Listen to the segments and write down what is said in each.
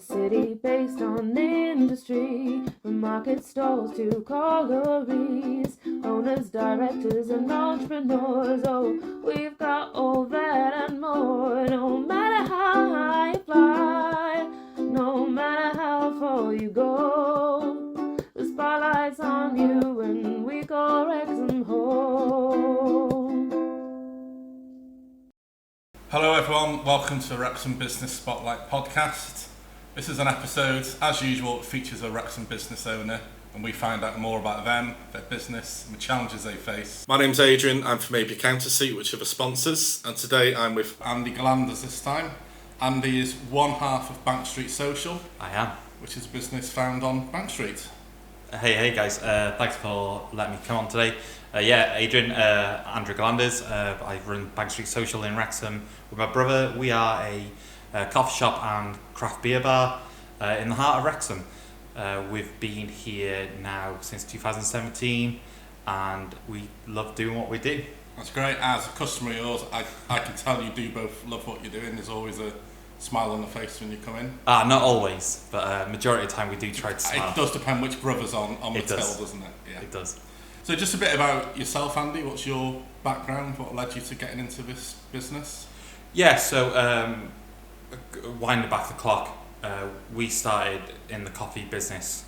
city based on industry, from market stalls to collieries, owners, directors and entrepreneurs. Oh, we've got all that and more. No matter how high you fly, no matter how far you go, the spotlight's on you and we call Wrexham home. Hello everyone, welcome to Wrexham Business Spotlight podcast. This is an episode, as usual, that features a Wrexham business owner and we find out more about them, their business and the challenges they face. My name's Adrian, I'm from AB Accountancy, which are the sponsors, and today I'm with Andy Glanders this time. Andy is one half of Bank Street Social. I am. Which is a business found on Bank Street. Hey guys, thanks for letting me come on today. Adrian, Andrew Glanders. I run Bank Street Social in Wrexham with my brother. We are a coffee shop and craft beer bar in the heart of Wrexham. We've been here now since 2017 and we love doing what we do. That's great. As a customer of yours, I can tell you do both love what you're doing. There's always a smile on the face when you come in. Not always, but majority of the time we do try to smile. It does depend which brother's on the till, doesn't it? Yeah. It does. So just a bit about yourself, Andy. What's your background? What led you to getting into this business? Yeah, so winding back the clock, we started in the coffee business.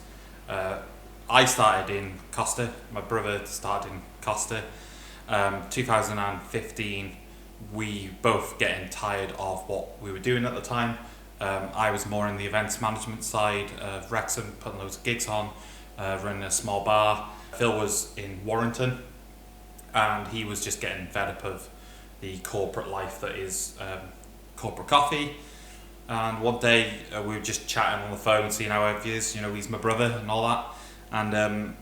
I started in Costa, my brother started in Costa. 2015, we both getting tired of what we were doing at the time. I was more in the events management side of Wrexham, putting loads of gigs on, running a small bar. Phil was in Warrington and he was just getting fed up of the corporate life that is corporate coffee. And one day we were just chatting on the phone, seeing how it is, he's my brother and all that. And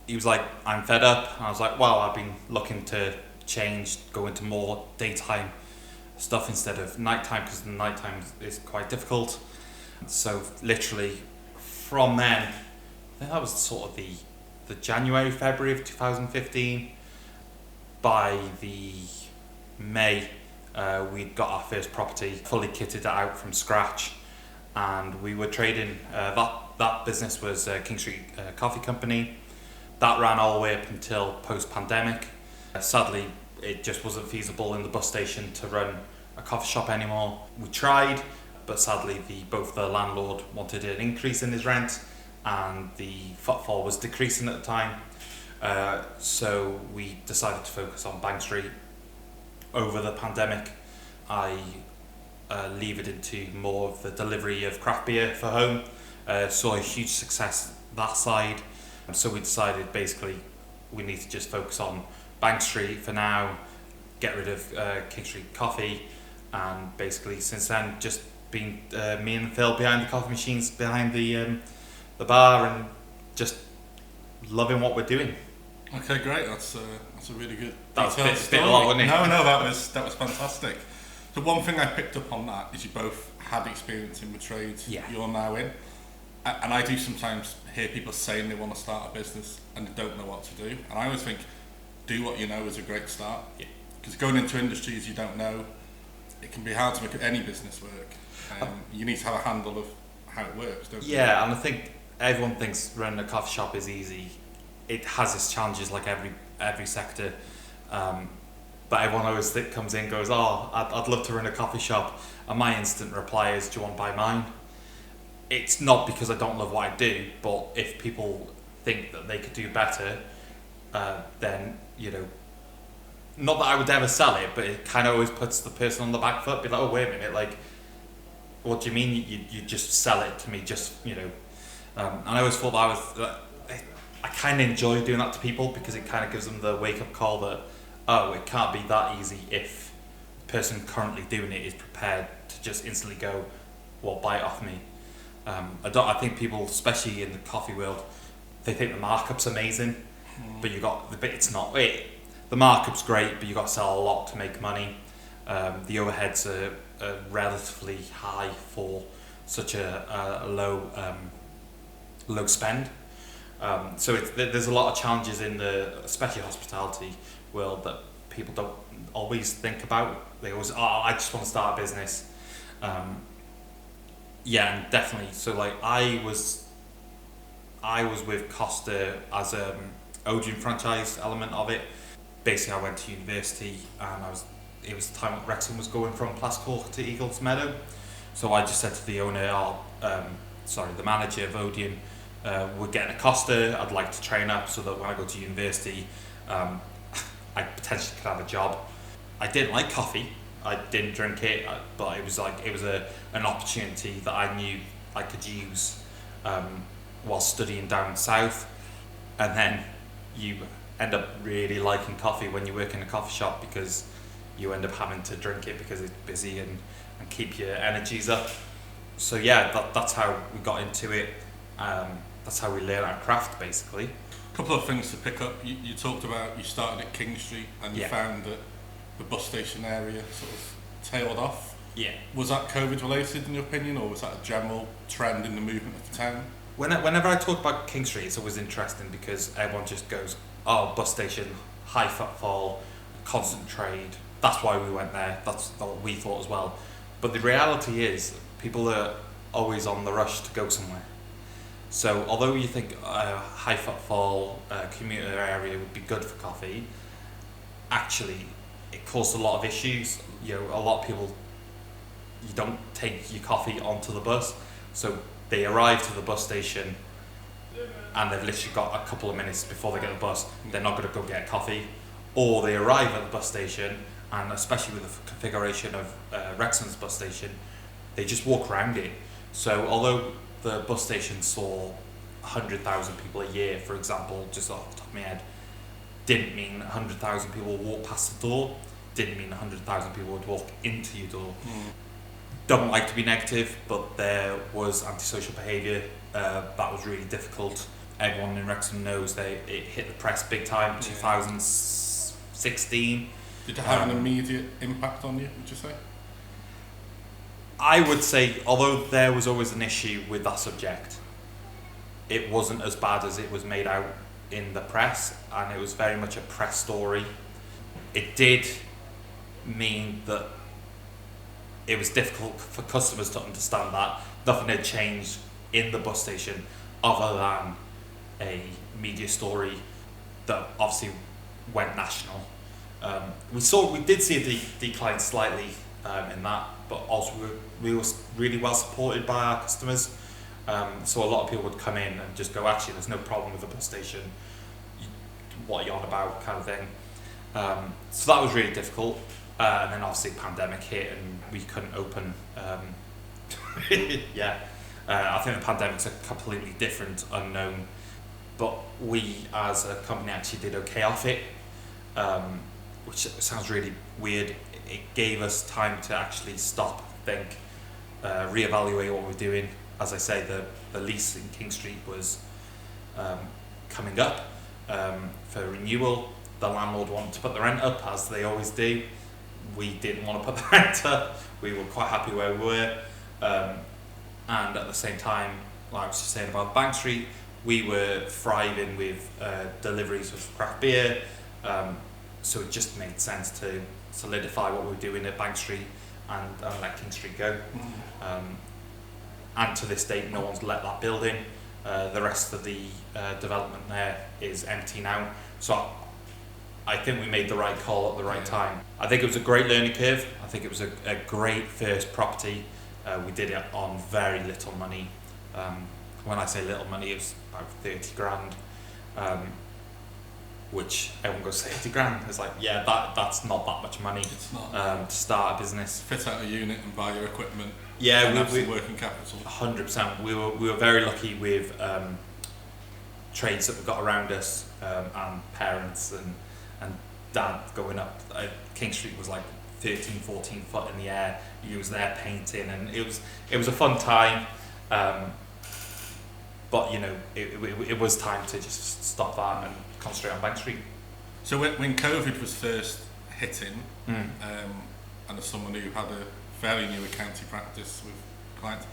he was like, I'm fed up. And I was like, well, I've been looking to change, go into more daytime stuff instead of nighttime, because the nighttime is quite difficult. So literally from then, I think that was sort of the January, February of 2015. By the May, we'd got our first property, fully kitted out from scratch, and we were trading. That business was King Street Coffee Company. That ran all the way up until post-pandemic. Sadly, it just wasn't feasible in the bus station to run a coffee shop anymore. We tried, but sadly both the landlord wanted an increase in his rent and the footfall was decreasing at the time. So we decided to focus on Bank Street. Over the pandemic, I levered into more of the delivery of craft beer for home. Saw a huge success that side. So we decided basically we need to just focus on Bank Street for now, get rid of King Street Coffee, and basically since then just been me and Phil behind the coffee machines, behind the bar, and just loving what we're doing. Okay, great. That's a really good. That was a bit long, wasn't it? No, that was fantastic. The one thing I picked up on that is you both had experience in the trades you're now in, and I do sometimes hear people saying they want to start a business and they don't know what to do, and I always think do what you know is a great start. Yeah. Because going into industries you don't know, it can be hard to make any business work. You need to have a handle of how it works, don't you? Yeah, and I think everyone thinks running a coffee shop is easy. It has its challenges like every sector. But everyone always comes in and goes, I'd love to run a coffee shop. And my instant reply is, do you want to buy mine? It's not because I don't love what I do, but if people think that they could do better, then, not that I would ever sell it, but it kind of always puts the person on the back foot, be like, oh, wait a minute, like, what do you mean you just sell it to me, and I always thought that I kind of enjoy doing that to people because it kind of gives them the wake-up call that, it can't be that easy if the person currently doing it is prepared to just instantly go, well, buy it off me. I think people, especially in the coffee world, they think the markup's amazing, but it's not. The markup's great, but you got to sell a lot to make money. The overheads are relatively high for such a low spend. So there's a lot of challenges in especially hospitality world that people don't always think about. They always, I just want to start a business. Yeah, and definitely. So like I was with Costa as Odeon franchise element of it. Basically, I went to university and it was the time that Wrexham was going from Plascourt to Eagles Meadow. So I just said to the owner, the manager of Odeon, we're getting a Costa. I'd like to train up so that when I go to university, I potentially could have a job. I didn't like coffee. I didn't drink it, but it was an opportunity that I knew I could use while studying down south. And then you end up really liking coffee when you work in a coffee shop, because you end up having to drink it because it's busy and keep your energies up. So yeah, that's how we got into it. That's how we learned our craft, basically. A couple of things to pick up. You talked about you started at King Street and you found that the bus station area sort of tailed off. Yeah. Was that COVID related in your opinion, or was that a general trend in the movement of the town? Whenever I talk about King Street, it's always interesting because everyone just goes, oh, bus station, high footfall, constant trade. That's why we went there. That's what we thought as well. But the reality is, people are always on the rush to go somewhere. So although you think a high footfall commuter area would be good for coffee, actually it caused a lot of issues. You know, a lot of people, you don't take your coffee onto the bus, so they arrive to the bus station and they've literally got a couple of minutes before they get the bus. They're not going to go get coffee, or they arrive at the bus station, and especially with the configuration of Wrexham's bus station, they just walk around it. So although the bus station saw 100,000 people a year, for example, just off the top of my head, didn't mean 100,000 people would walk past the door, didn't mean 100,000 people would walk into your door. Don't like to be negative, but there was antisocial behaviour that was really difficult. Everyone in Wrexham knows it hit the press big time, 2016. Did it have an immediate impact on you, would you say? I would say, although there was always an issue with that subject, it wasn't as bad as it was made out in the press, and it was very much a press story. It did mean that it was difficult for customers to understand that nothing had changed in the bus station other than a media story that obviously went national. We did see a decline slightly in that, but also we were really well supported by our customers. So a lot of people would come in and just go, actually, there's no problem with the bus station. What are you on about, kind of thing. So that was really difficult. And then obviously the pandemic hit and we couldn't open. I think the pandemic's a completely different unknown, but we as a company actually did okay off it, which sounds really weird. It gave us time to actually stop, think, reevaluate what we're doing. As I say, the lease in King Street was coming up for renewal. The landlord wanted to put the rent up, as they always do. We didn't want to put the rent up. We were quite happy where we were. And at the same time, like I was just saying about Bank Street, we were thriving with deliveries of craft beer. So it just made sense to solidify what we were doing at Bank Street and let King Street go. And to this date, no one's let that building. The rest of the development there is empty now. So I think we made the right call at the right time. I think it was a great learning curve. I think it was a great first property. We did it on very little money. When I say little money, it was about 30 grand, which everyone goes 30 grand. It's like, yeah, that's not that much money. It's not. To start a business. Fit out a unit and buy your equipment. Yeah, and have some working capital. 100%. We were very lucky with trades that we got around us, and parents and dad going up. King Street was like 13, 14 foot in the air. He was there painting, and it was a fun time. But you know, it was time to just stop that and concentrate on Bank Street. So when COVID was first hitting, and as someone who had a fairly new accounting practice with clients,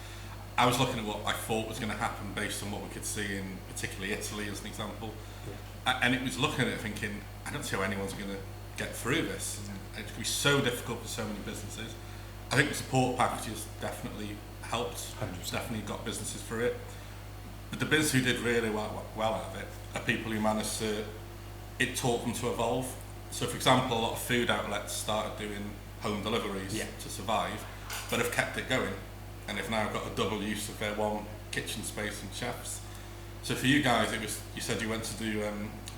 I was looking at what I thought was going to happen based on what we could see in particularly Italy as an example. And it was looking at it thinking, I don't see how anyone's going to get through this. It's going to be so difficult for so many businesses. I think the support packages definitely helped. 100%. Definitely got businesses through it. But the business who did really well out of it are people who managed to, it taught them to evolve. So for example, a lot of food outlets started doing home deliveries to survive, but have kept it going, and have now got a double use of their one kitchen space and chefs. So for you guys, it was, you said you went to do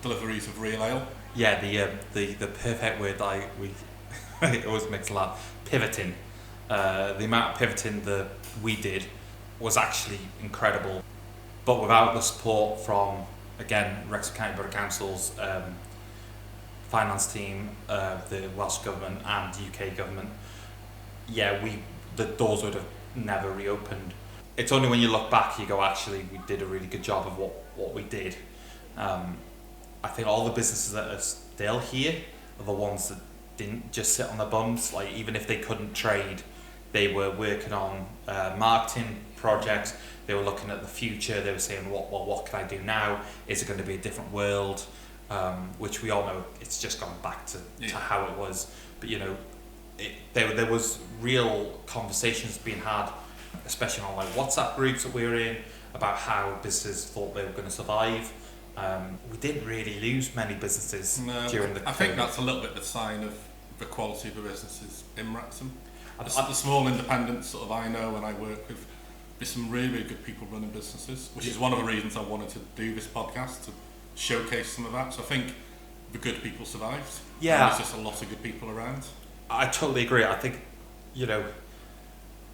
deliveries of real ale. Yeah, the perfect word it always makes a laugh. Pivoting. The amount of pivoting that we did was actually incredible, but without the support from, again, Wrexham County Borough Council's finance team, the Welsh Government and UK Government, the doors would have never reopened. It's only when you look back you go, actually, we did a really good job of what we did. I think all the businesses that are still here are the ones that didn't just sit on their bums. Like, even if they couldn't trade, they were working on marketing projects. They were looking at the future. They were saying, what can I do now? Is it going to be a different world? Which we all know it's just gone back to how it was. But there was real conversations being had, especially on like WhatsApp groups that we were in, about how businesses thought they were going to survive. We didn't really lose many businesses during the. I think that's a little bit the sign of the quality of the businesses in Wrexham. The small independents sort of I know and I work with, there's some really, really good people running businesses, which is one of the reasons I wanted to do this podcast, to showcase some of that. So I think the good people survived. Yeah. There's just a lot of good people around. I totally agree. I think,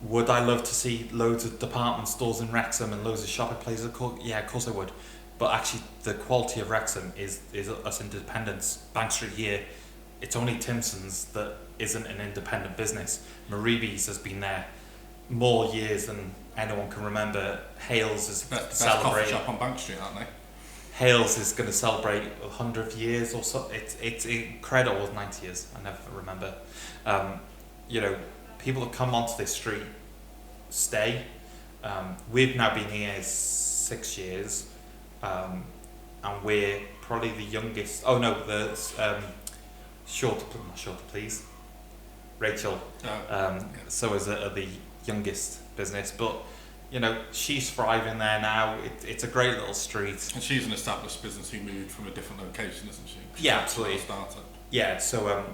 would I love to see loads of department stores in Wrexham and loads of shopping places? Yeah, of course I would. But actually, the quality of Wrexham is us independents. Bank Street here, it's only Timpson's that isn't an independent business. Maribe's has been there more years than anyone can remember. Hales is Best coffee shop on Bank Street, aren't they? Hales is going to celebrate 100 years or so. It's incredible. 90 years, I never remember. People that come onto this street stay. We've now been here 6 years, and we're probably the youngest. Oh no, the not sure to please. Rachel. So is the youngest business, but she's thriving there now. It's a great little street. And she's an established business who moved from a different location, isn't she? Yeah, absolutely. Startup. Yeah, so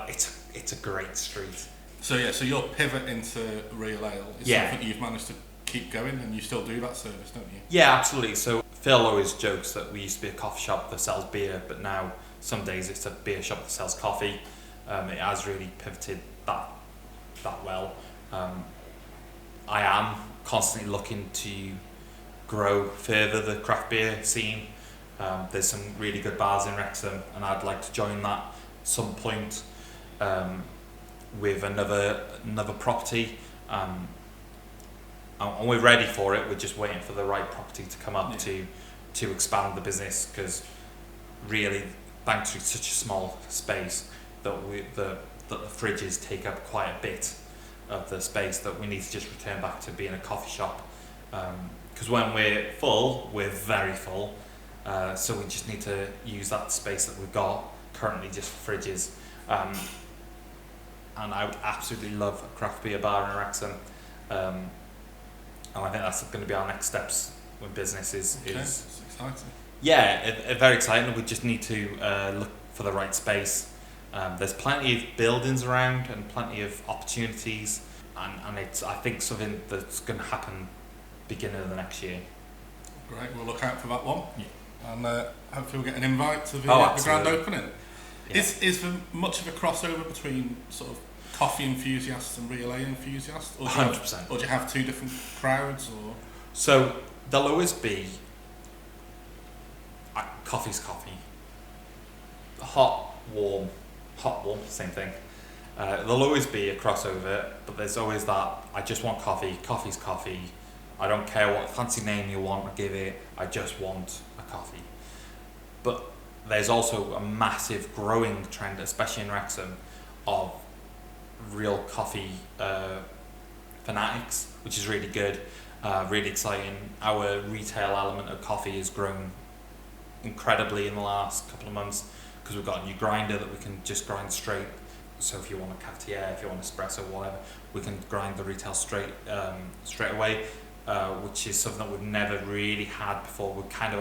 it's a great street. So your pivot into real ale is something you've managed to keep going, and you still do that service, don't you? Yeah, absolutely. So Phil always jokes that we used to be a coffee shop that sells beer, but now some days it's a beer shop that sells coffee. It has really pivoted that well. I am constantly looking to grow further the craft beer scene. There's some really good bars in Wrexham, and I'd like to join that at some point with another property. And we're ready for it. We're just waiting for the right property to come up to expand the business, because really Bank Street's such a small space that the fridges take up quite a bit of the space, that we need to just return back to being a coffee shop. Because when we're full, we're very full. So we just need to use that space that we've got currently just for fridges. And I would absolutely love a craft beer bar in Wrexham. And I think that's going to be our next steps with business is It's exciting. Yeah, very exciting. We just need to look for the right space. There's plenty of buildings around and plenty of opportunities, and it's, I think, something that's going to happen beginning of the next year. Great, we'll look out for that one. Yeah. And hopefully we'll get an invite to the grand opening. Yeah. Is there much of a crossover between sort of coffee enthusiasts and real ale enthusiasts? 100%. Or do you have two different crowds? Or So there'll always be coffee's coffee. Hot, warm, same thing. There'll always be a crossover, but there's always that, I just want coffee, coffee's coffee. I don't care what fancy name you want to give it, I just want a coffee. But there's also a massive growing trend, especially in Wrexham, of real coffee fanatics, which is really good, really exciting. Our retail element of coffee has grown incredibly in the last couple of months, because we've got a new grinder that we can just grind straight So if you want a cafetiere, if you want espresso, whatever, we can grind the retail straight away, which is something that we've never really had before. We've had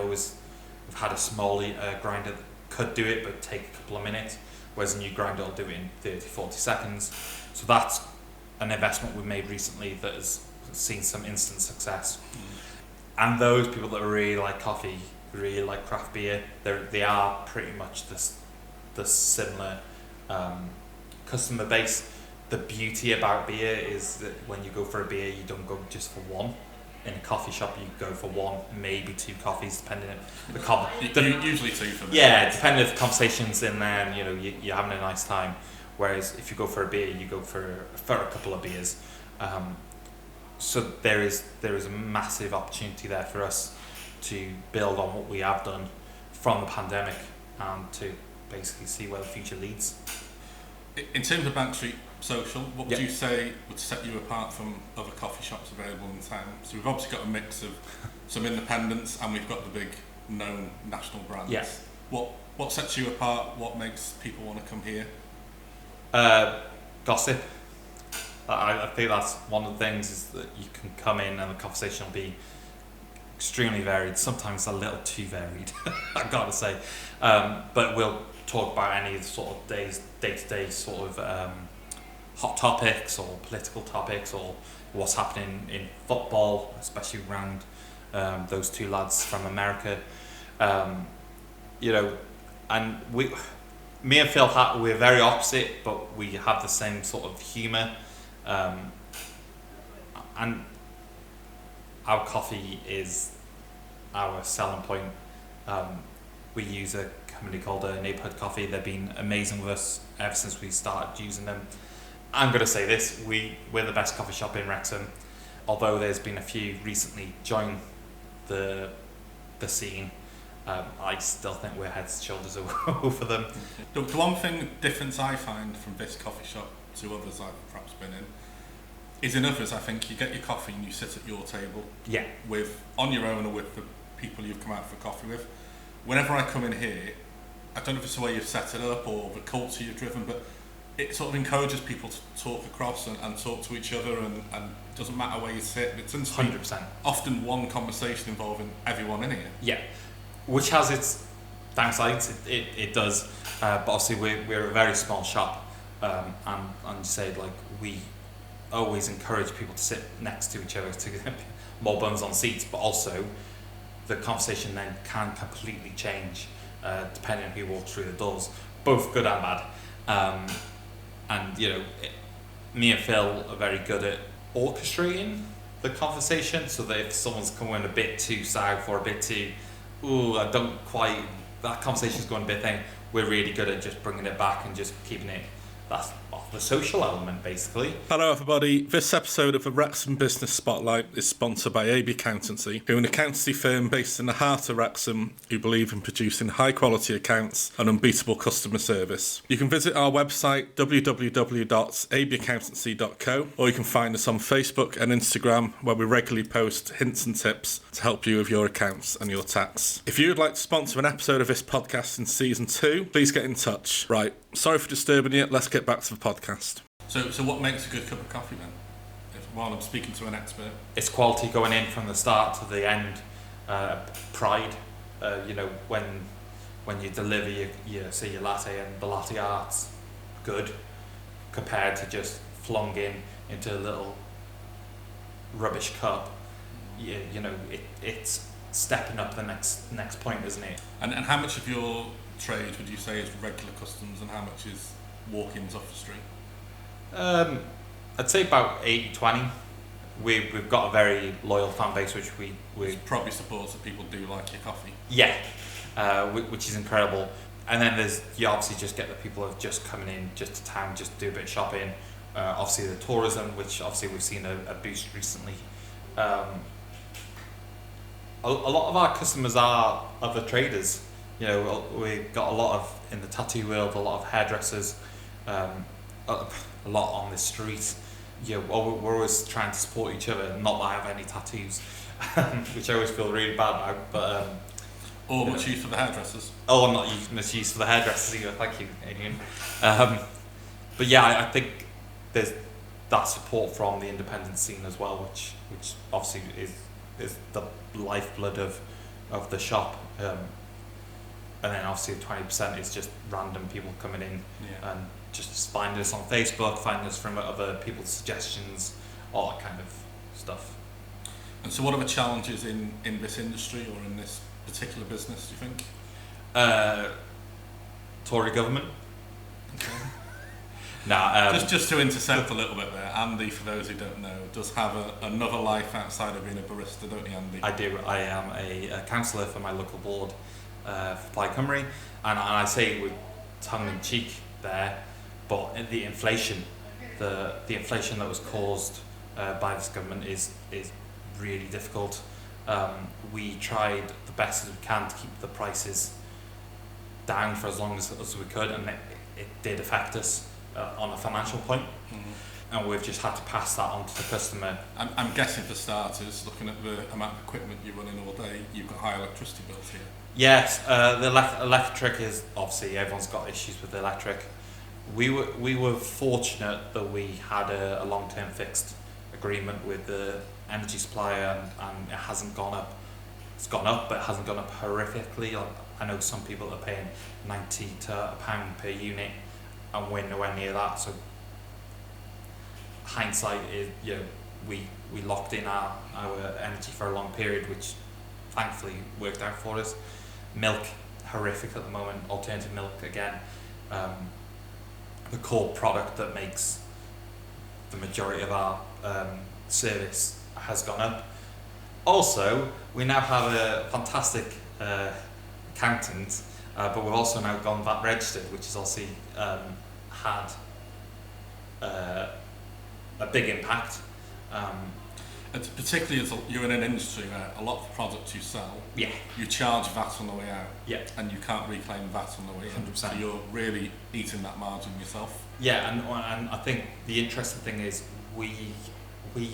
a small grinder that could do it, but take a couple of minutes, whereas a new grinder will do it in 30, 40 seconds. So that's an investment we made recently that has seen some instant success. And those people that really like coffee, really like craft beer, they are pretty much the similar customer base. The beauty about beer is that when you go for a beer, you don't go just for one. In a coffee shop, you go for one, maybe two coffees, depending on usually two for me. Yeah, depending if the conversation's in there and you're having a nice time. Whereas if you go for a beer, you go for a couple of beers. So there is a massive opportunity there for us to build on what we have done from the pandemic and to basically see where the future leads. In terms of Bank Street Social, what would you say would set you apart from other coffee shops available in town? So we've obviously got a mix of some independents and we've got the big known national brands. Yeah. What sets you apart? What makes people want to come here? Gossip. I think that's one of the things, is that you can come in and the conversation will be extremely varied, sometimes a little too varied, I've got to say. But we'll talk about any sort of day-to-day sort of hot topics or political topics or what's happening in football, especially around those two lads from America. And me and Phil, we're very opposite, but we have the same sort of humour. And our coffee is our selling point. We use a company called Neighbourhood Coffee. They've been amazing with us ever since we started using them. I'm going to say this, we're the best coffee shop in Wrexham, although there's been a few recently join the scene. I still think we're heads and shoulders over them. The one difference I find from this coffee shop to others I've perhaps been in is, in others I think you get your coffee and you sit at your table with on your own or with the people you've come out for coffee with. Whenever I come in here, I don't know if it's the way you've set it up or the culture you've driven, but it sort of encourages people to talk across and talk to each other, and it doesn't matter where you sit. It's 100%. Often one conversation involving everyone in here. Yeah, which has its downsides. It does, but obviously we're a very small shop, and say like we always encourage people to sit next to each other to get more bums on seats, but also the conversation then can completely change depending on who walks through the doors, both good and bad. And me and Phil are very good at orchestrating the conversation, so that if someone's coming a bit too south or a bit too, that conversation's going a bit thing, we're really good at just bringing it back and just keeping it, that's the social element basically. Hello everybody, this episode of the Wrexham Business Spotlight is sponsored by AB Accountancy, who are an accountancy firm based in the heart of Wrexham who believe in producing high quality accounts and unbeatable customer service. You can visit our website www.abaccountancy.co, or you can find us on Facebook and Instagram, where we regularly post hints and tips to help you with your accounts and your tax. If you would like to sponsor an episode of this podcast in season 2, please get in touch. Right, sorry for disturbing you, let's get back to the podcast. So what makes a good cup of coffee then? While I'm speaking to an expert, it's quality going in from the start to the end. Pride, when you deliver your latte and the latte art's good, compared to just flung into a little rubbish cup. It's stepping up the next point, isn't it? And how much of your trade would you say is regular customers, and how much is walk-ins off the street? I'd say about 80-20. We've got a very loyal fan base, which we probably supports that people do like your coffee. Yeah, which is incredible. And then you obviously just get the people who are just coming in just to town, just do a bit of shopping. Obviously the tourism, which obviously we've seen a boost recently. A lot of our customers are other traders. We've got a lot of, in the tattoo world, a lot of hairdressers, a lot on the street. We're always trying to support each other. Not that I have any tattoos, which I always feel really bad about. But or much use for the hairdressers. Oh, I'm not much use for the hairdressers either. Thank you, Adrian. But yeah, I think there's that support from the independent scene as well, which obviously is the lifeblood of the shop. And then obviously 20% is just random people coming in and just finding us on Facebook, finding us from other people's suggestions, all that kind of stuff. And so what are the challenges in this industry or in this particular business, do you think? Tory government. Okay. Nah, just to intercept a little bit there, Andy, for those who don't know, does have another life outside of being a barista, don't you, Andy? I do. I am a councillor for my local board, for Plaid Cymru, and I say with tongue in cheek there, but the inflation that was caused by this government is really difficult. We tried the best as we can to keep the prices down for as long as we could, and it did affect us on a financial point. And we've just had to pass that on to the customer. I'm guessing for starters, looking at the amount of equipment you're running all day, you've got high electricity bills here. Yes, the electric is obviously everyone's got issues with the electric. We were fortunate that we had a long-term fixed agreement with the energy supplier, and it hasn't gone up. It's gone up, but it hasn't gone up horrifically. I know some people are paying 90 to £1 per unit, and we're nowhere near that. So hindsight is, we locked in our energy for a long period, which thankfully worked out for us. Milk, horrific at the moment. Alternative milk again. The core product that makes the majority of our service has gone up. Also, we now have a fantastic accountant, but we've also now gone VAT registered, which has also had a big impact. And particularly as you're in an industry where a lot of the products you sell, you charge VAT on the way out, and you can't reclaim VAT on the way in. 100%. So you're really eating that margin yourself. Yeah, and I think the interesting thing is we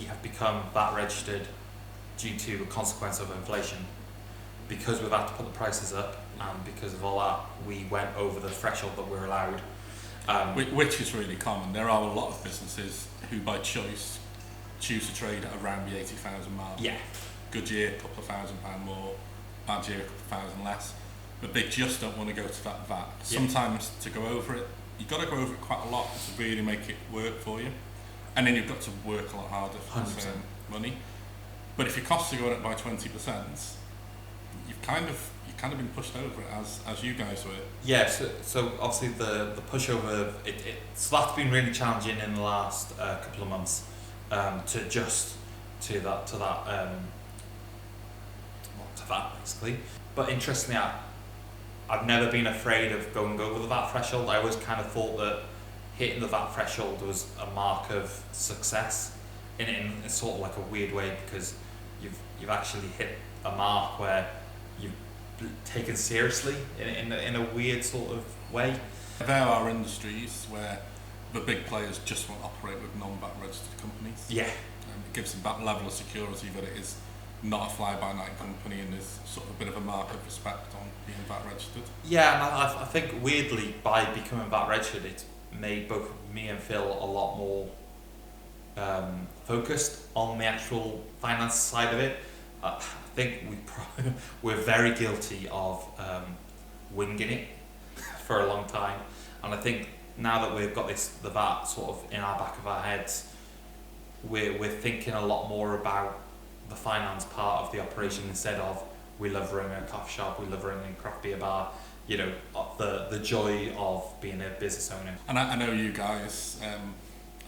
have become VAT registered due to a consequence of inflation. Because we've had to put the prices up, and because of all that, we went over the threshold that we're allowed. Which is really common. There are a lot of businesses who, by choice, choose to trade at around the 80,000 mark. Yeah. Good year, a couple of £1,000 more. Bad year, a couple of thousand less. But they just don't want to go to that VAT. Sometimes to go over it, you've got to go over it quite a lot to really make it work for you. And then you've got to work a lot harder for the same money. But if your costs are going up by 20%, you've kind of been pushed over it as you guys were. Yeah, so obviously the pushover, so that's been really challenging in the last couple of months to adjust to that basically. But interestingly, I've never been afraid of going over the VAT threshold. I always kind of thought that hitting the VAT threshold was a mark of success in sort of like a weird way, because you've actually hit a mark where you've taken seriously in a weird sort of way. There are industries where the big players just won't operate with non-VAT registered companies. Yeah. It gives them that level of security that it is not a fly-by-night company, and there's sort of a bit of a mark of respect on being VAT registered. Yeah, and I think weirdly, by becoming VAT registered, it's made both me and Phil a lot more focused on the actual finance side of it. I think we're very guilty of winging it for a long time, and I think now that we've got the VAT sort of in our back of our heads, we're thinking a lot more about the finance part of the operation instead of we love running a coffee shop, we love running a craft beer bar, the joy of being a business owner. And I know you guys,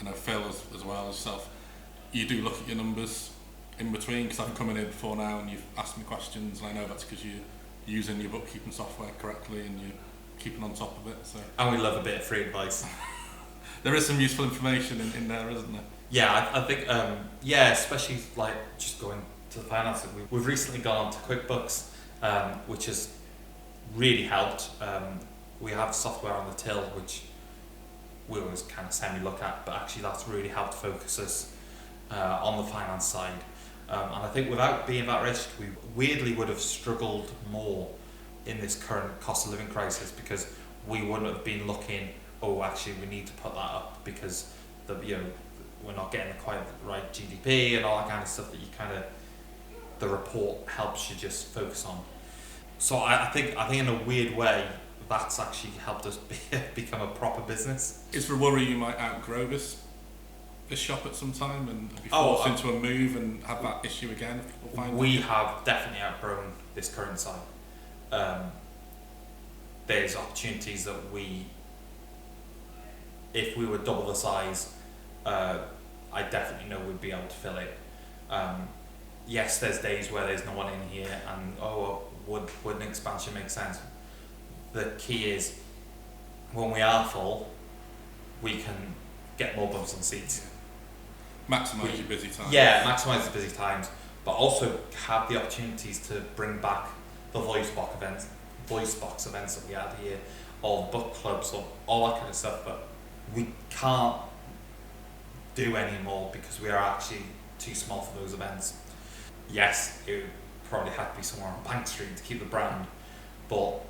I know Phil as well as yourself, you do look at your numbers in between, because I've come in here before now and you've asked me questions, and I know that's because you're using your bookkeeping software correctly and you're keeping on top of it. So. And we love a bit of free advice. There is some useful information in there, isn't there? Yeah, I think, especially like just going to the finance. We've recently gone on to QuickBooks, which has really helped. We have software on the till, which we always kind of semi-look at, but actually that's really helped focus us on the finance side. And I think without being VAT registered, we weirdly would have struggled more in this current cost of living crisis, because we wouldn't have been looking oh, actually we need to put that up because we're not getting quite the right GDP and all that kind of stuff that the report helps you just focus on. So I think in a weird way that's actually helped us become a proper business. Is there a worry you might outgrow this shop at some time and be forced into a move and have that issue again? If people find we have definitely outgrown this current site. There's opportunities that if we were double the size, I definitely know we'd be able to fill it. Yes, there's days where there's no one in here and would an expansion make sense? The key is when we are full, we can get more bums on seats. Maximise your busy times. Yeah, maximise the busy times, but also have the opportunities to bring back the voice box events that we had here, or book clubs, or all that kind of stuff. But we can't do anymore because we are actually too small for those events. Yes, it would probably have to be somewhere on Bank Street to keep the brand, but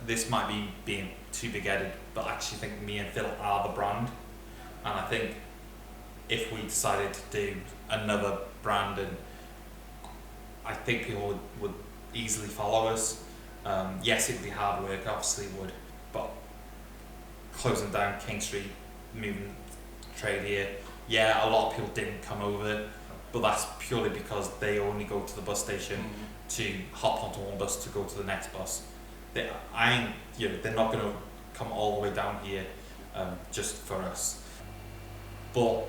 this might be being too big-headed, but I actually think me and Phil are the brand, and I think if we decided to do another brand, and I think people would easily follow us. Yes, it would be hard work, obviously it would, but closing down King Street, moving trade here, yeah, a lot of people didn't come over, but that's purely because they only go to the bus station to hop onto one bus to go to the next bus. They're not going to come all the way down here just for us. But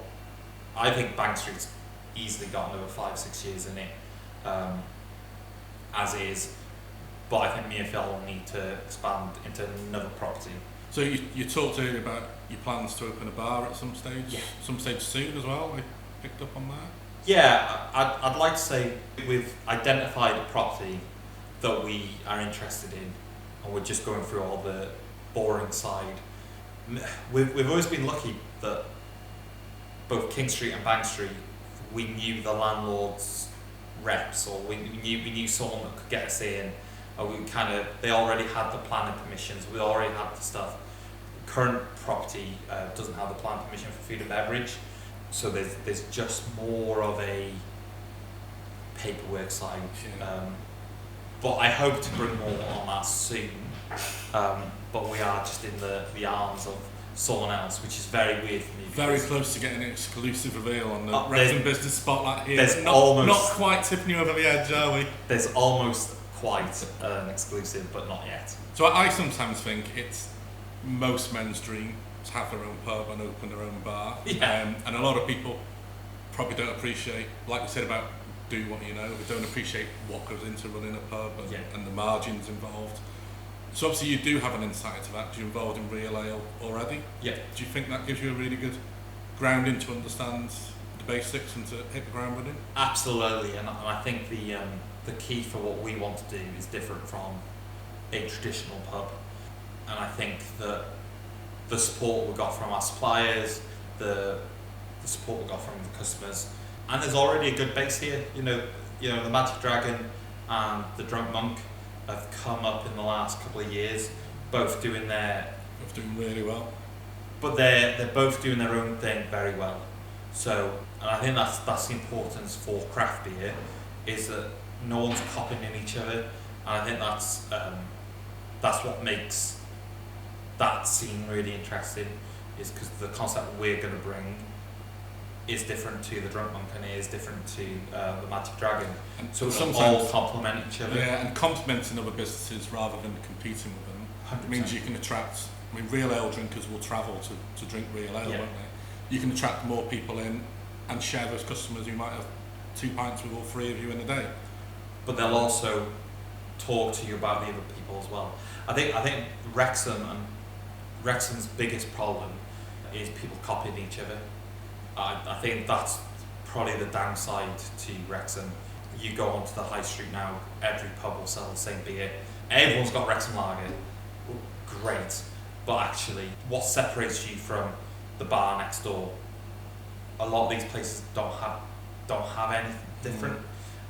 I think Bank Street's easily got another 5-6 years in it, as is. But I think me and Phil will need to expand into another property. So you talked earlier about your plans to open a bar at some stage. Yeah. Some stage soon as well. I picked up on that. Yeah, I'd like to say we've identified a property that we are interested in, and we're just going through all the boring side. We've always been lucky that both King Street and Bank Street, we knew the landlord's reps, or we knew someone that could get us in, or they already had the planning permissions, we already had the stuff. Current property doesn't have the planning permission for food and beverage, so there's just more of a paperwork side. But I hope to bring more on that soon. But we are just in the arms of someone else, which is very weird for me. Very close to getting an exclusive reveal on the Wrexham Business Spotlight here. There's not quite tipping you over the edge, are we? There's almost quite an exclusive, but not yet. So I sometimes think it's most men's dream to have their own pub and open their own bar. Yeah. And a lot of people probably don't appreciate, like we said about do what you know, they don't appreciate what goes into running a pub and the margins involved. So obviously you do have an insight to that because you're involved in real ale already. Yeah. Do you think that gives you a really good grounding to understand the basics and to hit the ground running? Absolutely, and I think the key for what we want to do is different from a traditional pub. And I think that the support we got from our suppliers, the support we got from the customers, and there's already a good base here. You know, the Magic Dragon and the Drunk Monk have come up in the last couple of years, both doing really well. But they're both doing their own thing very well. So, and I think that's the importance for craft beer, is that no one's copying in each other, and I think that's what makes that scene really interesting, is because the concept we're going to bring is different to the Drunk Monk and is different to the Magic Dragon. And so it'll all complement each other. Yeah, and complementing other businesses rather than competing with them 100%. Means you can attract. I mean, real ale drinkers will travel to drink real ale, won't they? You can attract more people in and share those customers who might have 2 pints with all 3 of you in a day. But they'll also talk to you about the other people as well. I think Wrexham's biggest problem is people copying each other. I think that's probably the downside to Wrexham. You go onto the high street now, every pub will sell the same beer. Everyone's got Wrexham lager. Great. But actually, what separates you from the bar next door? A lot of these places don't have anything different.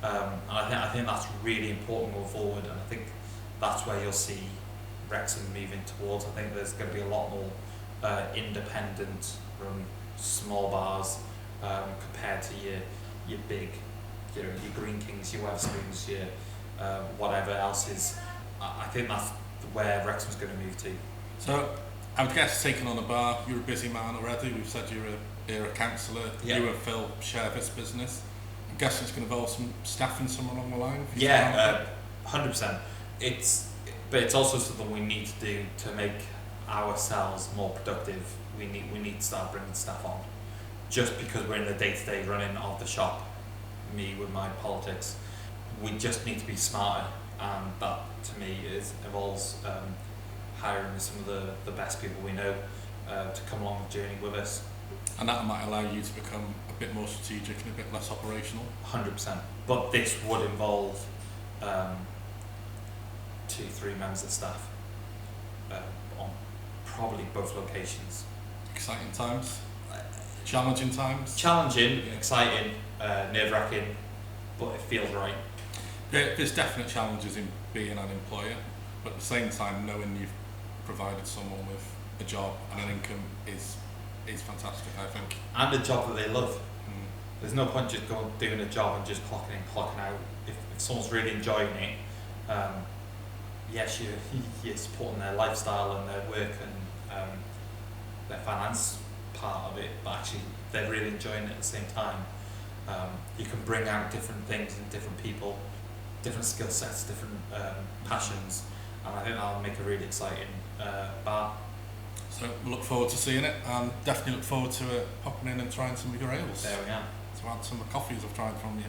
And I think that's really important going forward, and I think that's where you'll see Wrexham moving towards. I think there's going to be a lot more independent run small bars compared to your big, your Green Kings, your Wetherspoons, your whatever else is. I think that's where Wrexham's going to move to. So I would guess taking on a bar, you're a busy man already. We've said you're a counsellor. Yeah. You and Phil share this business. I'm guessing it's going to involve some staffing somewhere along the line. 100%. But it's also something we need to do to make ourselves more productive. We need to start bringing staff on. Just because we're in the day-to-day running of the shop, me with my politics, we just need to be smarter, and that to me involves hiring some of the best people we know to come along the journey with us. And that might allow you to become a bit more strategic and a bit less operational. 100%. But this would involve 2-3 members of staff on probably both locations. Exciting times, challenging times. Challenging, exciting, nerve-wracking, but it feels right. There's definite challenges in being an employer, but at the same time, knowing you've provided someone with a job and an income is fantastic, I think. And a job that they love. There's no point just doing a job and just clocking in, clocking out. If someone's really enjoying it, yes, you're supporting their lifestyle and their work and their finance part of it, but actually they're really enjoying it at the same time. You can bring out different things in different people, different skill sets, different passions, and I think that'll make a really exciting bar. So we look forward to seeing it, and definitely look forward to popping in and trying some of your ales. There we are. To add some of the coffees I've tried from you.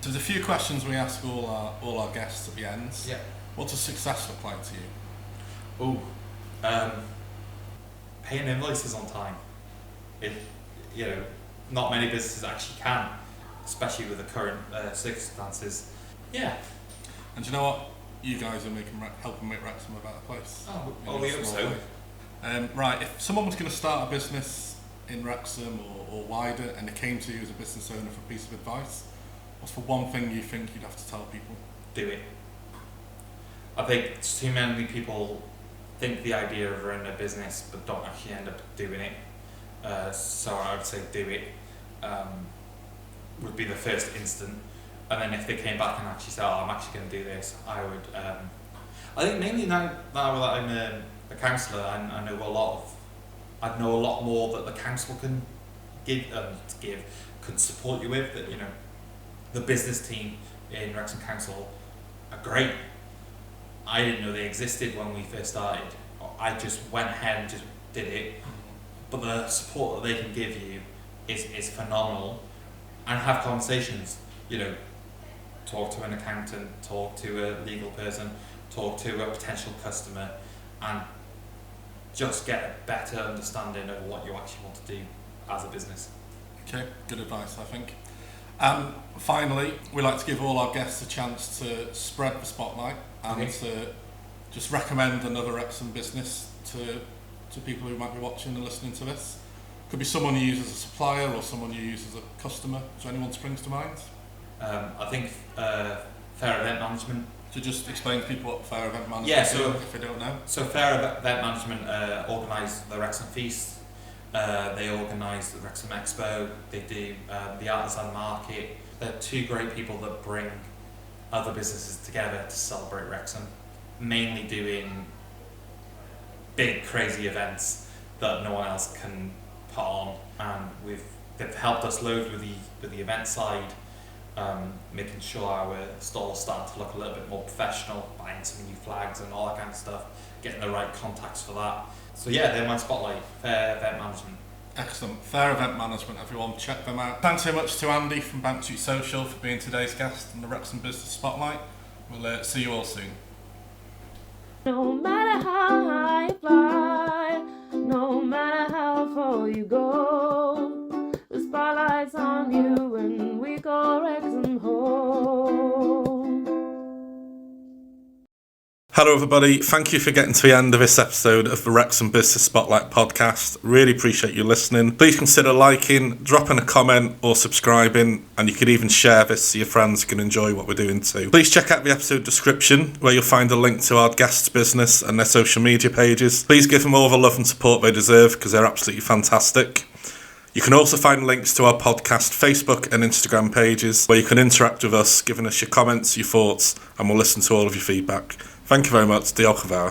So there's a few questions we ask all our guests at the ends. Yeah. What does success look like to you? Paying invoices on time. Not many businesses actually can, especially with the current circumstances. Yeah. And do you know what? You guys are helping make Wrexham a better place. We hope so. Right, if someone was going to start a business in Wrexham or wider, and they came to you as a business owner for a piece of advice, what's the one thing you think you'd have to tell people? Do it. I think too many people think the idea of running a business but don't actually end up doing it. So I would say do it would be the first instant. And then if they came back and actually said, I'm actually going to do this, I would. I think mainly now that I'm a counsellor, I know a lot more that the council can can support you with. That the business team in Wrexham Council are great. I didn't know they existed when we first started. I just went ahead and just did it. But the support that they can give you is phenomenal. And have conversations. Talk to an accountant, talk to a legal person, talk to a potential customer, and just get a better understanding of what you actually want to do as a business. Okay, good advice, I think. Finally, we like to give all our guests a chance to spread the spotlight and to just recommend another Wrexham business to people who might be watching and listening to this. Could be someone you use as a supplier or someone you use as a customer. Is there anyone springs to mind? I think Fair Event Management. So just explain to people what Fair Event Management is, if they don't know. So Fair Event Management organise the Wrexham Feast, they organise the Wrexham Expo, they do the Artisan Market. They're two great people that bring other businesses together to celebrate Wrexham, mainly doing big crazy events that no one else can put on, and they've helped us loads with the event side. Making sure our stores start to look a little bit more professional, buying some new flags and all that kind of stuff, getting the right contacts for that. So yeah, they're my spotlight, Fair Event Management. Excellent. Fair Event Management, everyone, check them out. Thanks so much to Andy from Bank Street Social for being today's guest in the Wrexham Business Spotlight. We'll see you all soon. No matter how high you fly, no matter how far you go, the spotlight's on you when we call Wrexham home. Hello everybody, thank you for getting to the end of this episode of the Wrexham Business Spotlight podcast. Really appreciate you listening. Please consider liking, dropping a comment or subscribing, and you could even share this so your friends can enjoy what we're doing too. Please check out the episode description where you'll find a link to our guests' business and their social media pages. Please give them all the love and support they deserve because they're absolutely fantastic. You can also find links to our podcast Facebook and Instagram pages where you can interact with us, giving us your comments, your thoughts, and we'll listen to all of your feedback. Thank you very much. Diolch yn fawr.